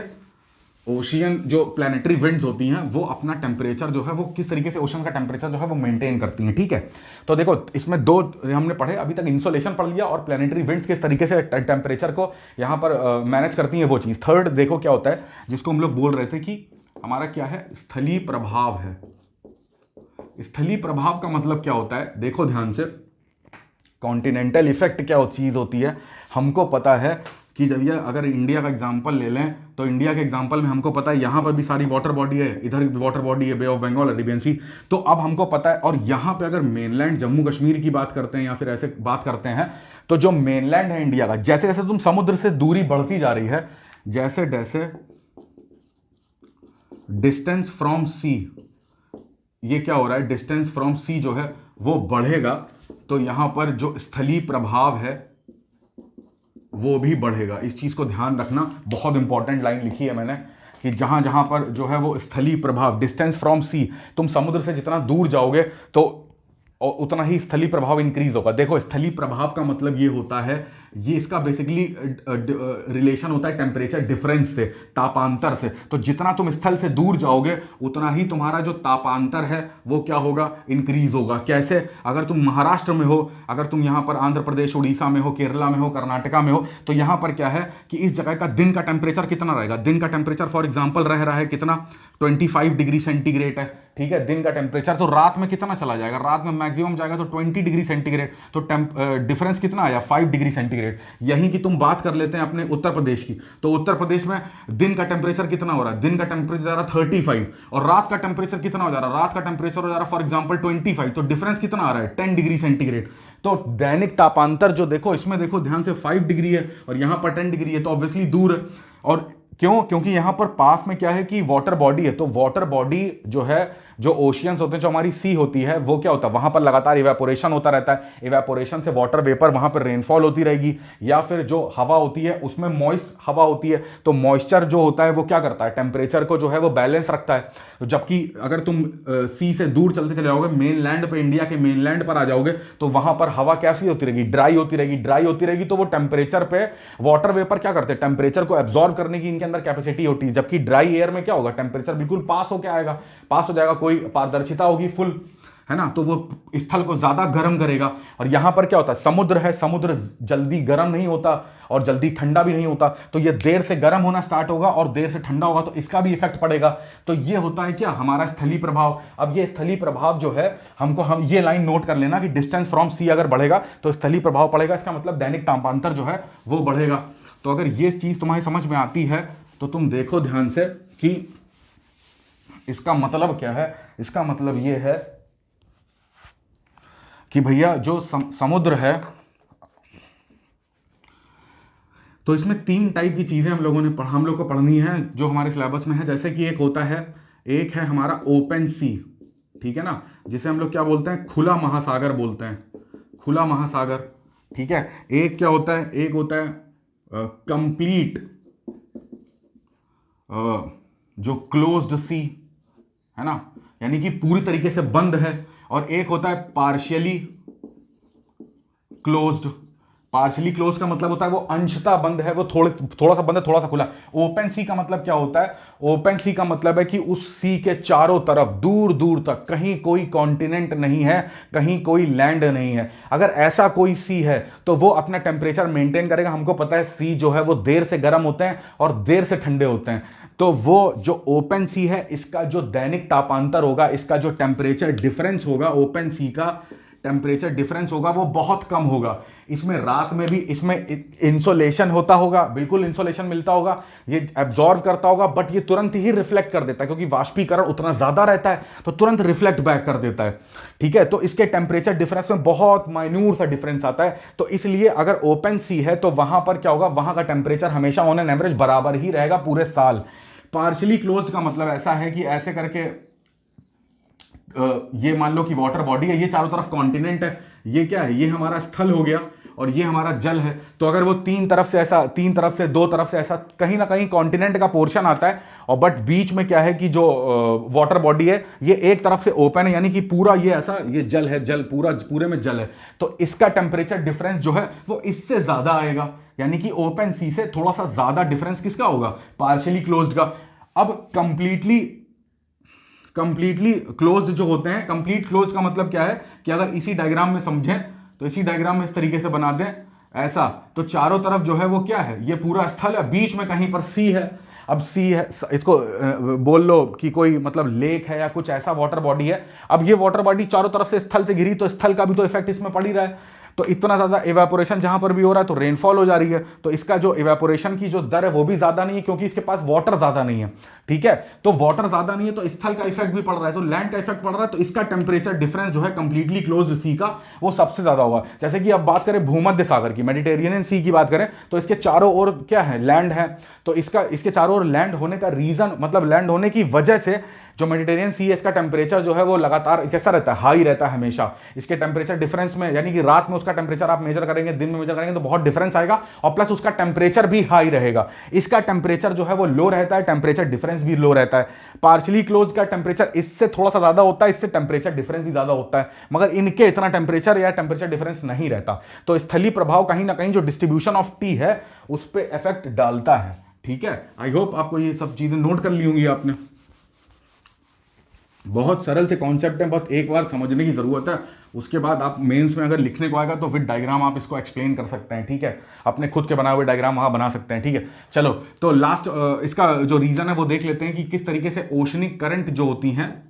ओशियन जो प्लानिटरी विंड्स होती हैं वो अपना टेम्परेचर जो है वो किस तरीके से ओशन का टेम्परेचर जो है वो मेंटेन करती हैं, ठीक है। तो देखो इसमें दो हमने पढ़े अभी तक, इंसोलेशन पढ़ लिया और प्लानिटरी विंड्स किस तरीके से टेम्परेचर को यहाँ पर मैनेज करती हैं वो चीज़। थर्ड देखो क्या होता है जिसको हम लोग बोल रहे थे कि हमारा क्या है, स्थलीय प्रभाव है। स्थलीय प्रभाव का मतलब क्या होता है, देखो ध्यान से, कॉन्टिनेंटल इफेक्ट क्या चीज़ होती है, हमको पता है कि जब ये अगर इंडिया का एग्जांपल ले लें तो इंडिया के एग्जांपल में हमको पता है यहाँ पर भी सारी वाटर बॉडी है, इधर भी वाटर बॉडी है, बे ऑफ बंगाल, अरेबियन सी। तो अब हमको पता है, और यहाँ पे अगर मेनलैंड जम्मू कश्मीर की बात करते हैं या फिर ऐसे बात करते हैं, तो जो मेनलैंड है इंडिया का, जैसे जैसे तुम समुद्र से दूरी बढ़ती जा रही है, जैसे जैसे डिस्टेंस फ्रॉम सी, ये क्या हो रहा है, डिस्टेंस फ्रॉम सी जो है वो बढ़ेगा, तो यहां पर जो स्थलीय प्रभाव है वो भी बढ़ेगा। इस चीज को ध्यान रखना, बहुत इंपॉर्टेंट लाइन लिखी है मैंने कि जहां जहां पर जो है वो स्थलीय प्रभाव, डिस्टेंस फ्रॉम सी, तुम समुद्र से जितना दूर जाओगे तो उतना ही स्थलीय प्रभाव इंक्रीज होगा। देखो स्थलीय प्रभाव का मतलब ये होता है, ये इसका बेसिकली रिलेशन होता है टेम्परेचर डिफरेंस से, तापांतर से। तो जितना तुम स्थल से दूर जाओगे उतना ही तुम्हारा जो तापांतर है वो क्या होगा, इंक्रीज होगा। कैसे, अगर तुम महाराष्ट्र में हो, अगर तुम यहाँ पर आंध्र प्रदेश, उड़ीसा में हो, केरला में हो, कर्नाटका में हो, तो यहाँ पर क्या है कि इस जगह का दिन का टेम्परेचर कितना रहेगा, दिन का टेम्परेचर फॉर एग्जाम्पल रह रहा है कितना, 25 डिग्री सेंटीग्रेड है, ठीक है, दिन का टेम्परेचर। तो रात में कितना चला जाएगा, रात में मैक्सिमम जाएगा तो 20 डिग्री सेंटीग्रेड, तो डिफरेंस कितना आया, 5 डिग्री सेंटीग्रेड। यहीं की तुम बात कर लेते हैं अपने उत्तर प्रदेश की, तो उत्तर प्रदेश में दिन का टेम्परेचर कितना हो रहा है, दिन का टेम्परेचर जा रहा है 35, और रात का टेम्परेचर कितना हो जा रहा है, रात का टेम्परेचर हो जा रहा है फॉर एग्जांपल 25, तो डिफरेंस कितना आ रहा है, 10 डिग्री सेंटीग्रेड। तो दैनिक तापांतर जो देखो इसमें, देखो ध्यान से, 5 डिग्री है और यहां पर 10 डिग्री है, तो ऑब्वियसली दूर है। और क्यों, क्योंकि यहां पर पास में क्या है कि वाटर बॉडी है, तो वाटर बॉडी जो है, जो ओशियंस होते हैं, जो हमारी सी होती है, वो क्या होता है, वहां पर लगातार इवेपोरेशन होता रहता है, इवेपोरेशन से वाटर वेपर, वहां पर रेनफॉल होती रहेगी, या फिर जो हवा होती है उसमें मॉइस्ट हवा होती है, तो मॉइस्चर जो होता है वो क्या करता है, टेम्परेचर को जो है वो बैलेंस रखता है। तो जबकि अगर तुम सी से दूर चलते चले जाओगे, मेनलैंड पे, इंडिया के मेनलैंड पर आ जाओगे, तो वहां पर हवा कैसी होती रहेगी, ड्राई होती रहेगी, ड्राई होती रहेगी, तो वो टेम्परेचर पे वाटर वेपर क्या करते हैं, टेम्परेचर को एब्जॉर्ब करने की इनके अंदर कैपेसिटी होती है। जबकि ड्राई एयर में क्या होगा, टेम्परेचर बिल्कुल पास होकर आएगा, पास हो जाएगा, कोई पारदर्शिता होगी फुल, है ना, तो वो स्थल को ज्यादा गर्म करेगा। और यहां पर क्या होता है, समुद्र है, समुद्र जल्दी गर्म नहीं होता और जल्दी ठंडा भी नहीं होता, तो ये देर से गर्म होना स्टार्ट होगा और देर से ठंडा होगा, तो इसका भी इफेक्ट पड़ेगा। तो ये होता है क्या, हमारा स्थलीय प्रभाव। अब ये स्थलीय प्रभाव जो है, हम ये लाइन नोट कर लेना कि डिस्टेंस फ्रॉम सी अगर बढ़ेगा तो स्थलीय प्रभाव पड़ेगा, इसका मतलब दैनिक तापांतर जो है वो बढ़ेगा। तो अगर ये चीज तुम्हारी समझ में आती है तो तुम देखो ध्यान से कि इसका मतलब क्या है। इसका मतलब ये है कि भैया जो समुद्र है, तो इसमें 3 टाइप की चीजें हम लोग को पढ़नी है जो हमारे सिलेबस में है। जैसे कि एक है हमारा ओपन सी, ठीक है ना, जिसे हम लोग क्या बोलते हैं, खुला महासागर बोलते हैं, खुला महासागर, ठीक है। एक क्या होता है, एक होता है कंप्लीट जो क्लोज्ड सी, है ना, यानी कि पूरी तरीके से बंद है। और एक होता है पार्शियली क्लोज्ड। पार्शियली क्लोज का मतलब होता है वो अंशतः बंद है, वो थोड़ा सा बंद है, थोड़ा सा खुला। ओपन सी का मतलब क्या होता है, ओपन सी का मतलब है कि उस सी के चारों तरफ दूर दूर तक कहीं कोई कॉन्टिनेंट नहीं है, कहीं कोई लैंड नहीं है। अगर ऐसा कोई सी है तो वो अपना टेम्परेचर मेंटेन करेगा। हमको पता है सी जो है वो देर से गर्म होते हैं और देर से ठंडे होते हैं, तो वो जो ओपन सी है इसका जो दैनिक तापांतर होगा, इसका जो टेम्परेचर डिफरेंस होगा, ओपन सी का टेम्परेचर डिफरेंस होगा वो बहुत कम होगा। इसमें रात में भी इसमें इंसोलेशन होता होगा, बिल्कुल इंसोलेशन मिलता होगा, ये एब्जॉर्ब करता होगा, बट ये तुरंत ही रिफ्लेक्ट कर देता है क्योंकि वाष्पीकरण उतना ज्यादा रहता है, तो तुरंत रिफ्लेक्ट बैक कर देता है, ठीक है। तो इसके टेम्परेचर डिफरेंस में बहुत माइन्यूट सा डिफरेंस आता है। तो इसलिए अगर ओपन सी है तो वहां पर क्या होगा, वहां का टेम्परेचर हमेशा ऑन एन एवरेज बराबर ही रहेगा पूरे साल। पार्शियली क्लोज्ड का मतलब ऐसा है कि ऐसे करके ये मान लो कि वाटर बॉडी है, ये चारों तरफ कॉन्टिनेंट है, ये क्या है, ये हमारा स्थल हो गया और ये हमारा जल है। तो अगर वो तीन तरफ से दो तरफ से ऐसा कहीं ना कहीं कॉन्टिनेंट का पोर्शन आता है, और बट बीच में क्या है कि जो वाटर बॉडी है ये एक तरफ से ओपन है, यानी कि पूरा ये ऐसा, ये जल है, जल पूरे में जल है, तो इसका टेम्परेचर डिफरेंस जो है वो इससे ज्यादा आएगा। यानी कि ओपन सी से थोड़ा सा ज्यादा डिफरेंस किसका होगा, पार्शियली क्लोज्ड का। अब कंप्लीटली क्लोज्ड जो होते हैं, कंप्लीट क्लोज का मतलब क्या है कि अगर इसी डायग्राम में समझें तो इसी डायग्राम में इस तरीके से बना दें ऐसा, तो चारों तरफ जो है वो क्या है, ये पूरा स्थल है, बीच में कहीं पर सी है। अब सी है, इसको बोल लो कि कोई मतलब लेक है या कुछ ऐसा वाटर बॉडी है। अब ये वाटर बॉडी चारों तरफ से स्थल से घिरी, तो स्थल का भी तो इफेक्ट इसमें पड़ ही रहा है। तो इतना ज्यादा इवेपोरेशन जहां पर भी हो रहा है तो रेनफॉल हो जा रही है, तो इसका जो इवेपोरेशन की जो दर है वो भी ज्यादा नहीं है, क्योंकि इसके पास वाटर ज्यादा नहीं है। ठीक है, तो वाटर ज्यादा नहीं है तो स्थल का इफेक्ट भी पड़ रहा है, तो लैंड का इफेक्ट पड़ रहा है, तो इसका टेम्परेचर डिफरेंस जो है कंप्लीटली क्लोज सी का वो सबसे ज्यादा होगा। जैसे कि अब बात करें भूमध्य सागर की, मेडिटेरियन सी की बात करें, तो इसके चारों ओर क्या है, लैंड है। तो इसके चारों ओर लैंड होने का रीजन, मतलब लैंड होने की वजह से जो मेडिटेरियन सी है इसका टेम्परेचर जो है वो लगातार कैसा रहता है, हाई रहता है हमेशा। इसके टेम्परेचर डिफरेंस में, यानी कि रात में उसका टेम्परेचर आप मेजर करेंगे, दिन में मेजर करेंगे तो बहुत डिफरेंस आएगा, और प्लस उसका टेम्परेचर भी हाई रहेगा। इसका टेम्परेचर जो है वो लो रहता है, टेम्परेचर डिफरेंस भी लो रहता है। पार्शली क्लोज का टेम्परेचर इससे थोड़ा सा ज्यादा होता है, इससे टेम्परेचर डिफरेंस भी ज्यादा होता है, मगर इनके इतना टेम्परेचर या टेम्परेचर डिफरेंस नहीं रहता। तो स्थलीय प्रभाव कहीं ना कहीं जो डिस्ट्रीब्यूशन ऑफ टी है उस पर इफेक्ट डालता है। ठीक है, आई होप आपको ये सब चीजें नोट कर ली होंगी आपने। बहुत सरल से कॉन्सेप्ट है, बहुत एक बार समझने की जरूरत है, उसके बाद आप मेंस में अगर लिखने को आएगा तो विद डायग्राम आप इसको एक्सप्लेन कर सकते हैं। ठीक है, अपने खुद के बनाए हुए डायग्राम वहां बना सकते हैं। ठीक है, चलो तो लास्ट इसका जो रीजन है वो देख लेते हैं कि किस तरीके से ओशनिक करंट जो होती हैं,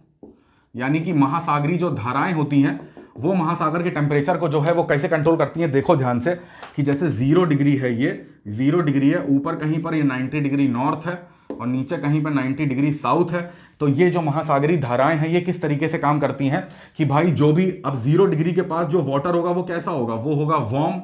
यानी कि महासागरी जो धाराएं होती हैं, वो महासागर के टेम्परेचर को जो है वो कैसे कंट्रोल करती हैं। देखो ध्यान से कि जैसे 0 डिग्री है, ये 0 डिग्री है, ऊपर कहीं पर ये 90 डिग्री नॉर्थ है और नीचे कहीं पर 90 डिग्री साउथ है। तो ये जो महासागरी धाराएं हैं ये किस तरीके से काम करती हैं कि भाई जो भी अब 0 डिग्री के पास जो वाटर होगा वो कैसा होगा, वो होगा वार्म,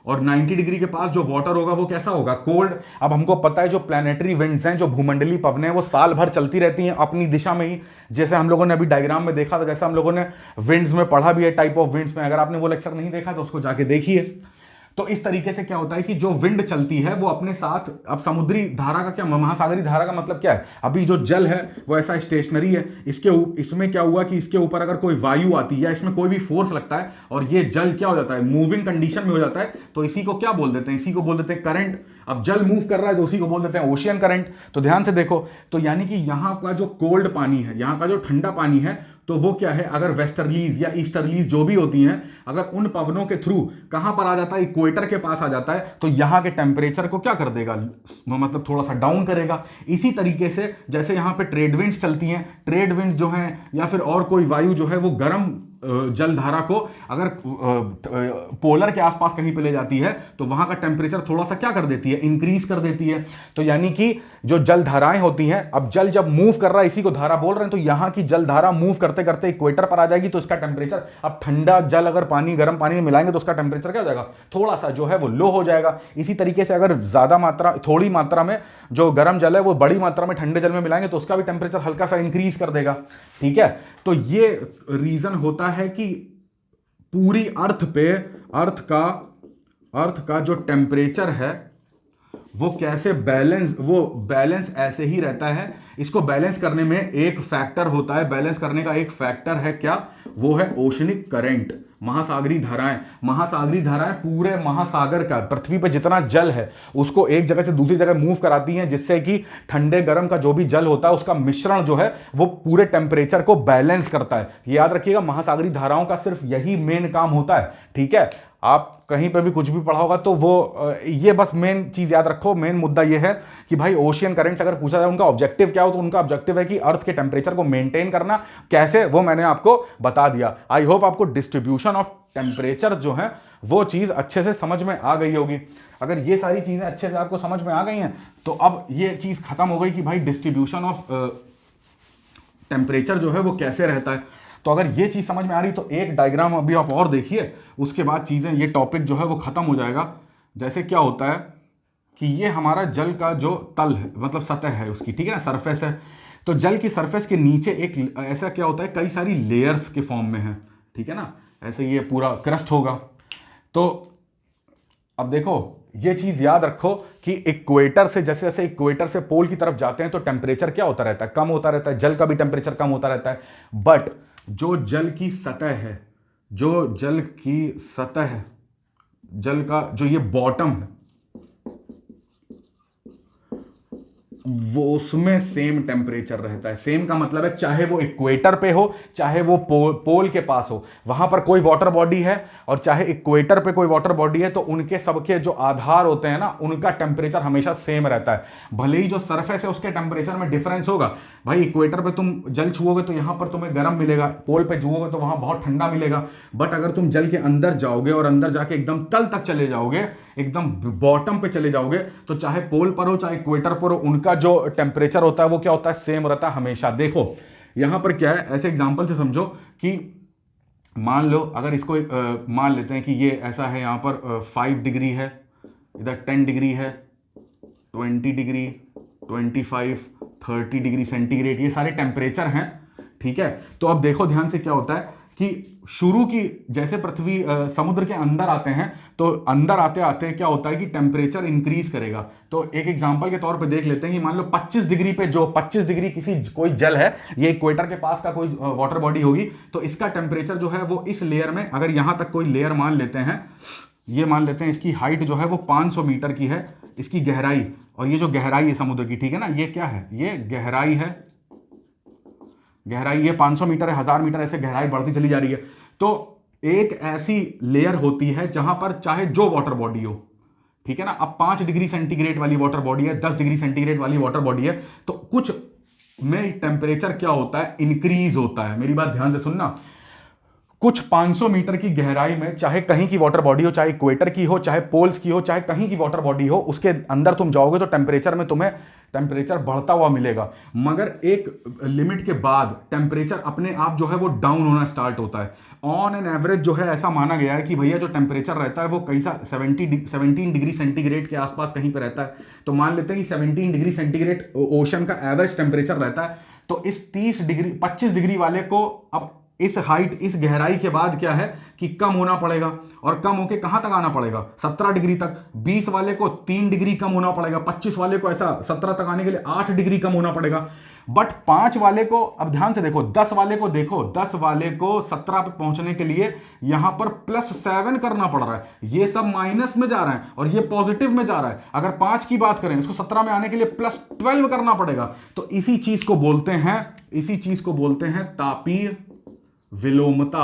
और 90 डिग्री के पास जो वाटर होगा वो कैसा होगा, कोल्ड। अब हमको पता है जो प्लैनेटरी विंड्स हैं, जो भूमंडलीय पवनें हैं, वो साल भर चलती रहती हैं अपनी दिशा में ही, जैसे हम लोगों ने अभी डायग्राम में देखा था, जैसे हम लोगों ने विंड्स में पढ़ा भी है, टाइप ऑफ विंड्स में। अगर आपने वो लेक्चर नहीं देखा तो उसको जाके देखिए। तो इस तरीके से क्या होता है कि जो विंड चलती है वो अपने साथ, अब समुद्री धारा का क्या, महासागरी धारा का मतलब क्या है, अभी जो जल है वो ऐसा स्टेशनरी है, इसमें क्या हुआ कि इसके ऊपर अगर कोई वायु आती है या इसमें कोई भी फोर्स लगता है और ये जल क्या हो जाता है, मूविंग कंडीशन में हो जाता है, तो इसी को क्या बोल देते हैं, इसी को बोल देते हैं करंट। अब जल मूव कर रहा है तो उसी को बोल देते हैं ओशियन करंट। तो ध्यान से देखो, तो यानी कि यहां का जो कोल्ड पानी है, यहां का जो ठंडा पानी है, तो वो क्या है, अगर वेस्टर्लीज या ईस्टर्लीज जो भी होती हैं, अगर उन पवनों के थ्रू कहां पर आ जाता है, इक्वेटर के पास आ जाता है, तो यहां के टेम्परेचर को क्या कर देगा, मतलब थोड़ा सा डाउन करेगा। इसी तरीके से जैसे यहां पे ट्रेड विंड्स चलती हैं, ट्रेड विंड्स जो हैं या फिर और कोई वायु जो है वो गर्म जलधारा को अगर पोलर के आसपास कहीं पे ले जाती है तो वहां का टेम्परेचर थोड़ा सा क्या कर देती है, इंक्रीज कर देती है। तो यानी कि जो जलधाराएं होती हैं, अब जल जब मूव कर रहा है इसी को धारा बोल रहे हैं, तो यहां की जलधारा मूव करते करते इक्वेटर पर आ जाएगी, तो इसका टेम्परेचर, अब ठंडा जल अगर पानी गर्म पानी में मिलाएंगे तो उसका टेम्परेचर क्या हो जाएगा, थोड़ा सा जो है वो लो हो जाएगा। इसी तरीके से अगर ज्यादा मात्रा, थोड़ी मात्रा में जो गर्म जल है वो बड़ी मात्रा में ठंडे जल में मिलाएंगे तो उसका भी टेम्परेचर हल्का सा इंक्रीज कर देगा। ठीक है, तो ये रीजन होता है कि पूरी अर्थ का जो टेम्परेचर है वो कैसे बैलेंस ऐसे ही रहता है। इसको बैलेंस करने में एक फैक्टर होता है, बैलेंस करने का एक फैक्टर है क्या, वो है ओशनिक करंट, महासागरी धाराएं पूरे महासागर का, पृथ्वी पर जितना जल है उसको एक जगह से दूसरी जगह मूव कराती हैं, जिससे कि ठंडे गर्म का जो भी जल होता है उसका मिश्रण जो है वो पूरे टेम्परेचर को बैलेंस करता है। याद रखिएगा, महासागरी धाराओं का सिर्फ यही मेन काम होता है। ठीक है, आप कहीं पर भी कुछ भी पढ़ा होगा तो वो ये बस मेन चीज याद रखो, मेन मुद्दा ये है कि भाई ओशियन करंट्स अगर पूछा जाए उनका ऑब्जेक्टिव क्या हो, तो उनका ऑब्जेक्टिव है कि अर्थ के टेम्परेचर को मेंटेन करना। कैसे, वो मैंने आपको बता दिया। आई होप आपको डिस्ट्रीब्यूशन ऑफ टेम्परेचर जो है वो चीज अच्छे से समझ में आ गई होगी। अगर ये सारी चीजें अच्छे से आपको समझ में आ गई हैं तो अब ये चीज खत्म हो गई कि भाई डिस्ट्रीब्यूशन ऑफ टेम्परेचर जो है वो कैसे रहता है। तो अगर ये चीज समझ में आ रही तो एक डायग्राम अभी आप और देखिए, उसके बाद चीजें, ये टॉपिक जो है वो खत्म हो जाएगा। जैसे क्या होता है कि ये हमारा जल का जो तल है, मतलब सतह है उसकी, ठीक है ना, सरफेस है। तो जल की सरफेस के नीचे एक ऐसा क्या होता है, कई सारी लेयर्स के फॉर्म में है, ठीक है ना, ऐसे ये पूरा क्रस्ट होगा। तो अब देखो ये चीज याद रखो कि इक्वेटर से, जैसे जैसे इक्वेटर से पोल की तरफ जाते हैं तो टेम्परेचर क्या होता रहता है, कम होता रहता है, जल का भी टेम्परेचर कम होता रहता है। बट जो जल की सतह है, जल का जो ये बॉटम है, वो उसमें सेम टेम्परेचर रहता है। सेम का मतलब है चाहे वो इक्वेटर पे हो, चाहे वो पोल के पास हो, वहां पर कोई वाटर बॉडी है और चाहे इक्वेटर पे कोई वाटर बॉडी है, तो उनके सबके जो आधार होते हैं ना, उनका टेम्परेचर हमेशा सेम रहता है। भले ही जो सरफेस है उसके टेम्परेचर में डिफरेंस होगा। भाई इक्वेटर पे तुम जल छुओगे तो यहां पर तुम्हें गर्म मिलेगा, पोल पे छुओगे तो वहां बहुत ठंडा मिलेगा। बट अगर तुम जल के अंदर जाओगे और अंदर जाके एकदम तल तक चले जाओगे, एकदम बॉटम पे चले जाओगे, तो चाहे पोल पर हो चाहे इक्वेटर पर हो, उनका जो टेम्परेचर होता है वो क्या होता है, सेम रहता है हमेशा। देखो यहां पर क्या है, ऐसे एग्जांपल से समझो कि मान लो अगर इसको मान लेते हैं कि ये ऐसा है, यहां पर 5 डिग्री है, इधर 10 डिग्री है, 20 डिग्री, 25, 30 डिग्री सेंटीग्रेड, ये सारे टेम्परेचर हैं, ठीक है। तो अब देखो ध्यान से क्या होता है कि शुरू की जैसे पृथ्वी समुद्र के अंदर आते हैं, तो अंदर आते आते क्या होता है कि टेम्परेचर इंक्रीज करेगा। तो एक एग्जांपल के तौर पे देख लेते हैं कि मान लो 25 डिग्री पे, जो 25 डिग्री किसी कोई जल है, ये इक्वेटर के पास का कोई वाटर बॉडी होगी, तो इसका टेम्परेचर जो है वो इस लेयर में, अगर यहां तक कोई लेयर मान लेते हैं, ये मान लेते हैं इसकी हाइट जो है वो 500 मीटर की है, इसकी गहराई, और ये जो गहराई है समुद्र की, ठीक है ना, ये क्या है, ये गहराई है, गहराई ये 500 मीटर है, 1000 मीटर, ऐसे गहराई बढ़ती चली जा रही है। तो एक ऐसी लेयर होती है जहां पर चाहे जो वाटर बॉडी हो, ठीक है ना, अब 5 डिग्री सेंटीग्रेड वाली वाटर बॉडी है, 10 डिग्री सेंटीग्रेड वाली वाटर बॉडी है, तो कुछ में टेम्परेचर क्या होता है, इंक्रीज होता है। मेरी बात ध्यान से सुनना, कुछ 500 मीटर की गहराई में चाहे कहीं की वाटर बॉडी हो, चाहे इक्वेटर की हो, चाहे पोल्स की हो, चाहे कहीं की वाटर बॉडी हो, उसके अंदर तुम जाओगे तो टेम्परेचर में तुम्हें टेम्परेचर बढ़ता हुआ मिलेगा। मगर एक लिमिट के बाद टेम्परेचर अपने आप जो है वो डाउन होना स्टार्ट होता है। ऑन एन एवरेज जो है ऐसा माना गया है कि भैया जो टेम्परेचर रहता है वो कैसा 17 डिग्री सेंटीग्रेड के आसपास कहीं पे रहता है। तो मान लेते हैं कि 17 डिग्री सेंटीग्रेड ओशन का एवरेज टेम्परेचर रहता है। तो इस 25 डिग्री वाले को अब इस हाइट, इस गहराई के बाद क्या है कि कम होना पड़ेगा, और कम होके कहां तक आना पड़ेगा, 17 डिग्री तक। 20 वाले को 3 डिग्री कम होना पड़ेगा, 25 वाले को ऐसा 17 तक आने के लिए 8 डिग्री कम होना पड़ेगा। बट 5 वाले को, अब ध्यान से देखो, 10 वाले को देखो, 10 वाले को 17 पे पहुंचने के लिए यहां पर +7 करना पड़ रहा है। ये सब माइनस में जा रहा है और ये पॉजिटिव में जा रहा है। अगर 5 की बात करें, इसको 17 में आने के लिए +12 करना पड़ेगा। तो इसी चीज को बोलते हैं तापीय विलोमता,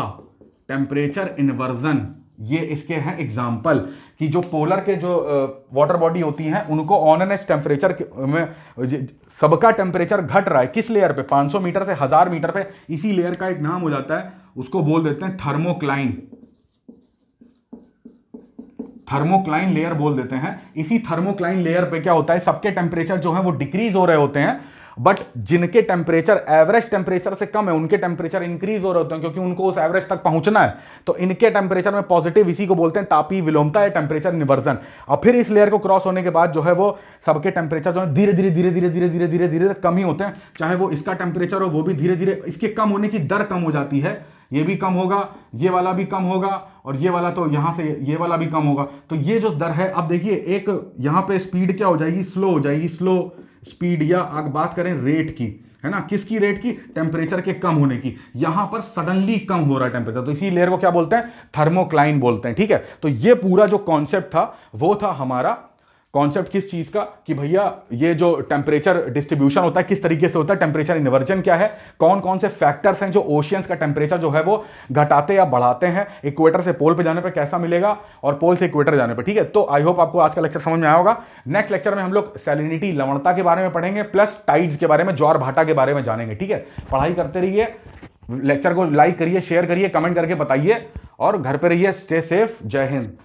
टेम्परेचर इन्वर्जन। ये इसके हैं एग्जाम्पल कि जो पोलर के जो वाटर बॉडी होती हैं, उनको ऑन एन एच टेम्परेचर में सबका टेम्परेचर घट रहा है। किस लेयर पे, 500 मीटर से 1000 मीटर पे। इसी लेयर का एक नाम हो जाता है, उसको बोल देते हैं थर्मोक्लाइन। थर्मोक्लाइन लेयर बोल देते हैं। इसी थर्मोक्लाइन लेयर पे क्या होता है, सबके टेम्परेचर जो है वो डिक्रीज हो रहे होते हैं, बट जिनके टेम्परेचर एवरेज टेम्परेचर से कम है उनके टेम्परेचर इंक्रीज हो रहे होते हैं, क्योंकि उनको उस एवरेज तक पहुंचना है। तो इनके टेम्परेचर में पॉजिटिव, इसी को बोलते हैं तापीय विलोमता या टेम्परेचर निवर्जन। और फिर इस लेयर को क्रॉस होने के बाद जो है वो सबके टेम्परेचर जो है धीरे धीरे कम ही होते हैं। चाहे वो इसका टेम्परेचर हो, वो भी धीरे धीरे, इसके कम होने की दर कम हो जाती है। ये भी कम होगा, ये वाला भी कम होगा, और ये वाला तो यहां से ये वाला भी कम होगा। तो ये जो दर है, अब देखिए एक यहां पे स्पीड क्या हो जाएगी, स्लो हो जाएगी, स्लो स्पीड, या अगर बात करें रेट की, है ना, किसकी रेट की, टेम्परेचर के कम होने की। यहां पर सडनली कम हो रहा है टेम्परेचर, तो इसी लेयर को क्या बोलते हैं, थर्मोक्लाइन बोलते हैं। ठीक है, तो ये पूरा जो कॉन्सेप्ट था वो था हमारा कॉन्सेप्ट किस चीज का, कि भैया ये जो टेम्परेचर डिस्ट्रीब्यूशन होता है किस तरीके से होता है, टेम्परेचर इन्वर्जन क्या है, कौन कौन से फैक्टर्स हैं जो ओशियंस का टेम्परेचर जो है वो घटाते या बढ़ाते हैं, इक्वेटर से पोल पे जाने पे कैसा मिलेगा और पोल से इक्वेटर जाने पे। ठीक है, तो आई होप आपको आज का लेक्चर समझ में आया होगा। नेक्स्ट लेक्चर में हम लोग सैलिनिटी, लवणता के बारे में पढ़ेंगे, प्लस टाइड्स के बारे में, ज्वार भाटा के बारे में जानेंगे। ठीक है, पढ़ाई करते रहिए, लेक्चर को लाइक करिए, शेयर करिए, कमेंट करके बताइए, और घर पे रहिए। Stay safe. जय हिंद।